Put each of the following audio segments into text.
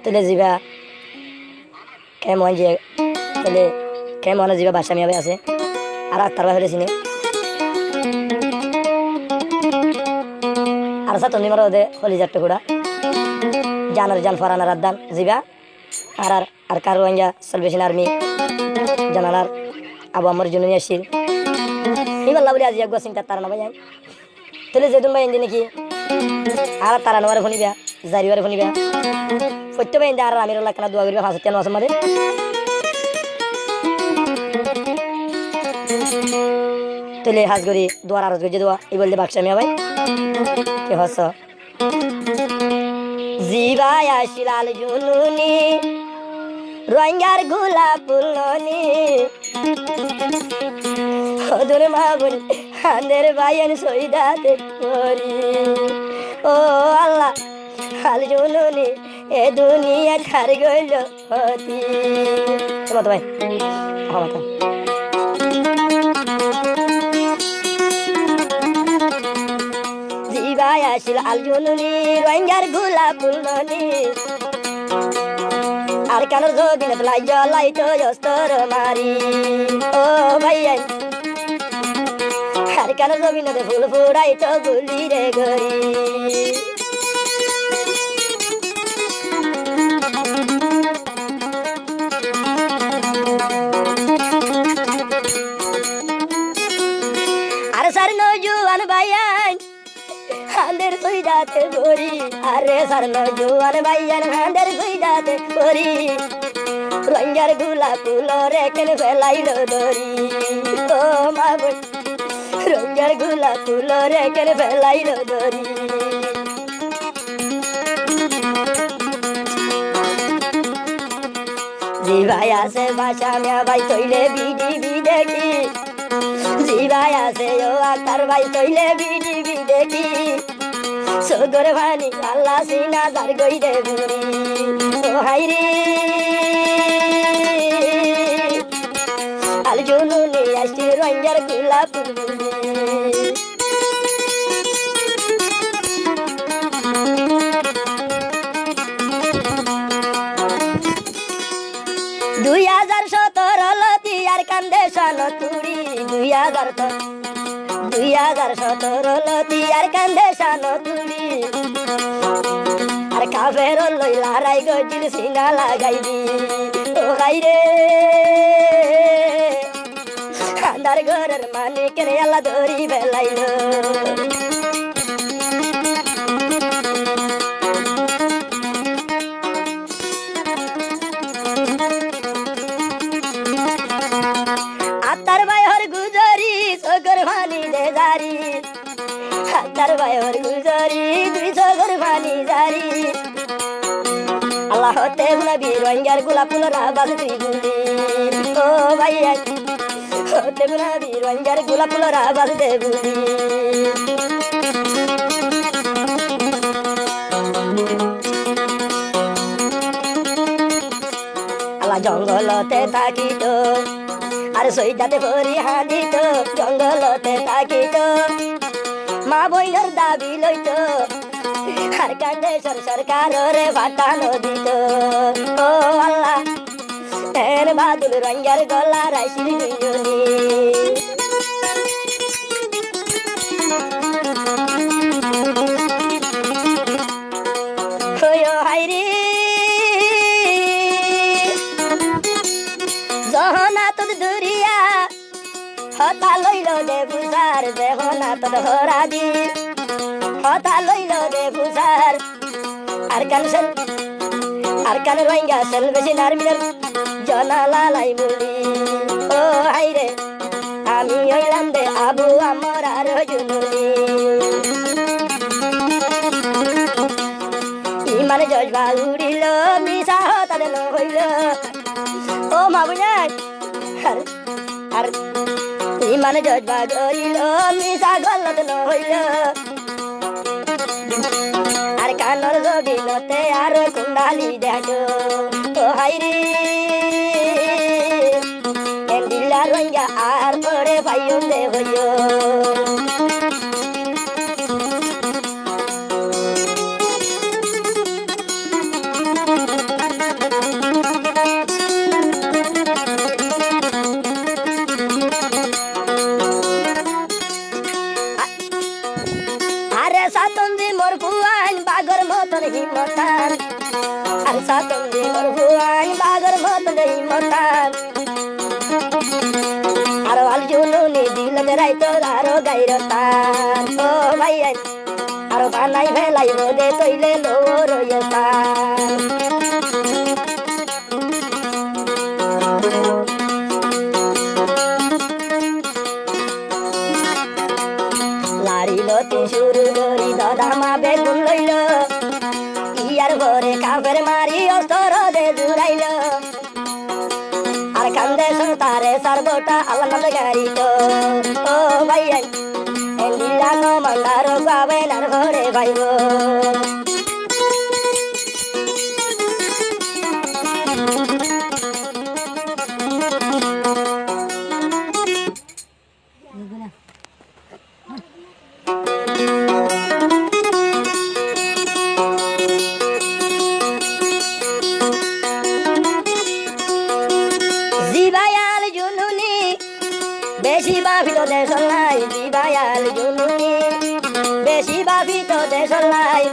তাহলে যাবা কেমন যে তাহলে কেমন যাবা বাসা মিয়াবে আছে আর আক্তার ভাই হলে চিনি আর সা তুমি মারো দে হলিজার টুকুরা জানার জান ফরানার আদান যাবা আর আর আর কারো আইয়া সালভেশন আর্মি জানালার আবু আমার জন্য নিয়ে আসিল ইবাল্লা বলে আজি একবার চিন্তা তারা না ভাই তাহলে যেদিন ভাই এনে নাকি আর তারা নোয়ারে শুনিবা জারিবারে শুনিবা সত্য ভাই আর আমির লাখানা দোয়া করিবা 5 মাসের মাঝে তাহলে হাজ করি দোয়ার আরজ করে দোয়া এই বলতে বাক্সা মিয়া ভাই কে হস জিবাই আসিলাল জুনুনি রঙার গোলাপ ফুলনি হদর মাবুন হানের বাইন সইদাতে করি ও আল্লাহ হাল জুনুনি এ দুনিয়া ছাড় গইল হতি মত ভাই হমাতা জিবাই আসিল আল জুনুনি রঙার গোলাপ ফুলনি আর কানোর জবিনে লাই জ্বলাই তো অস্তর মারি ও ভাইয়া আর কানোর জবিনে ফুল ফুড়াই তো গুলি রে গরি আর সার নজুয়ান ভাইয়ান হাঁদের কইদাতে গরি আরে সার নজুয়ান ভাইয়ান হাঁদের কইদাতে গরি রঙার গোলাপ ফুল রেখেন ফেলাইল দরি ও মা বোন রঙার গোলাপ ফুল রেখেন ফেলাইল দরি জি ভাই আছে বাসা মিয়া ভাই তৈলে বিডি দেখি জি ভাই আছে ও আকার ভাই তৈলে বিডি দেখি সগর ভানি আল্লাহ সিনা দার গই দে বুড়ি ও হাইরে আল জুনুনি আসি রঙার গোলাপ ফুলনি দুই 2017 লতি আর কান্দে সান তুড়ি 2017 লতি আর কান্দে সান তুড়ি আর কাফের লইলা রাই গজিল সিনা লাগাইবি ও গাইরে খান্দার ঘরের মালিকের আল্লাহ ধরি বেলাইল আতার ভাই হর গুজরি সগর ভানি দে জারি আতার ভাই হর গুজরি দুই সগর ভানি জারি আল্লাহ হতে নবী রঙার গোলাপ ফুল রাবাজ তুই গুলি ও ভাইয়া হতে নবী রঙার গোলাপ ফুল রাবাজ দে গুলি আল্লাহ জঙ্গলতে থাকিত আর সইদাতে ভরি হাঁদিত জঙ্গলতে থাকিত মা বইনের দাবি লইত আর কান্দে সরকার রে ভাটানো দিত ও আল্লাহ এর বাদুল রঙার গলা রাইসিল দুইজনি হাইরে জহনা তোর দুরিয়া হতা লইল দে বুঝার দেহনা তোর হরা দি হতা লইল দে বুঝার আর কান রঙা সেল বেশি নারমিনের জনালা লাই মুলি ও হাইরে আমি হইলাম দে আবু আমার আর জুনুনি ইমানে জজবা উড়িল মিশা হতা দেন হইল ও মা বুঝাই আর ইমানে জজবা ধরিল মিশা গলত হইল আর কানর জবিনতে আর কুণ্ডালি দেখো ও হাইরে এন্ডিলা রঙা আর পরে ভাইয়ন দে হইল আর সাতন দিনর ভুয়ান বাগর মত দেই মতান আর আল জুনুনি দিল দেরাই তো আরো গাইর তান ও ভাই আর বানাই ভেলাই রোদে তৈলে লো রয়েতান লাড়িল তিন শুরু ধরি দাদামা বেগুন লইল ইয়ার ভরে কাপের মারি অস্তর দে জুড়াইল আর কান্দে তারে সারবোটা আলাদ গাড়িত ও ভাই লীলা কমান্ডার গাবেন আর ঘরে ভাইব জিবায়াল জুনুনি বেশি বাফিত দেশ নাই জিবায়াল জুনুনি বেশি বাফিত দেশ নাই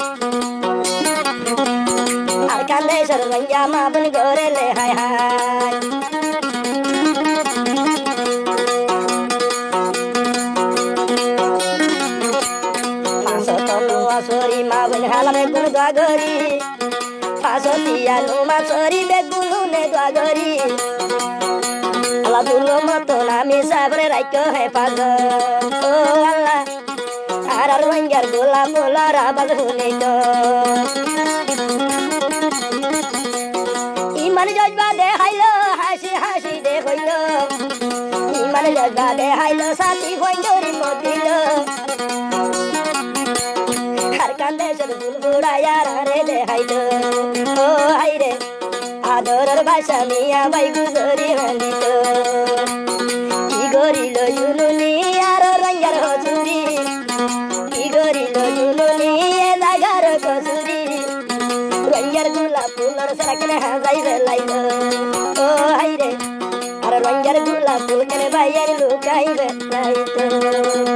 আর কান্দে সরবঞ্জা মাবন করে লে হায় হায় পাঁচশো তনু আসরি মাবন হালামে গুণ দাগরি পাঁচশো তিয়ালু মাছরি বেগুনু নে দাগরি আল্লাহ দুলো মতন আমি সাবরে রাইকো হে পাগ ও আল্লাহ আর রঙ্গার গোলা মোলা রাবাজ হুনে তো ইমান জজবা দে হাইলো হাসি হাসি দে হইল ইমান জজবা দে হাইলো সাথী হইন্দরি মতিল আর কান্দে সর বুলবুড়ায়া রে দে হাইলো ও হাইরে আদরের ভাষা মিয়া বাই গুজরি হান্দিত কি গরিল জুনুনি আর রঙ্গার হজুরি কি গরিল জুনুনি এ জাগার কসুরি রঙ্গার গোলাপ ফুলর সারাকনে হাজাই বেলাইল ও হাইরে আর রঙ্গার গোলাপ ফুল কেনে বাইয়ের লুকাই বেলাইল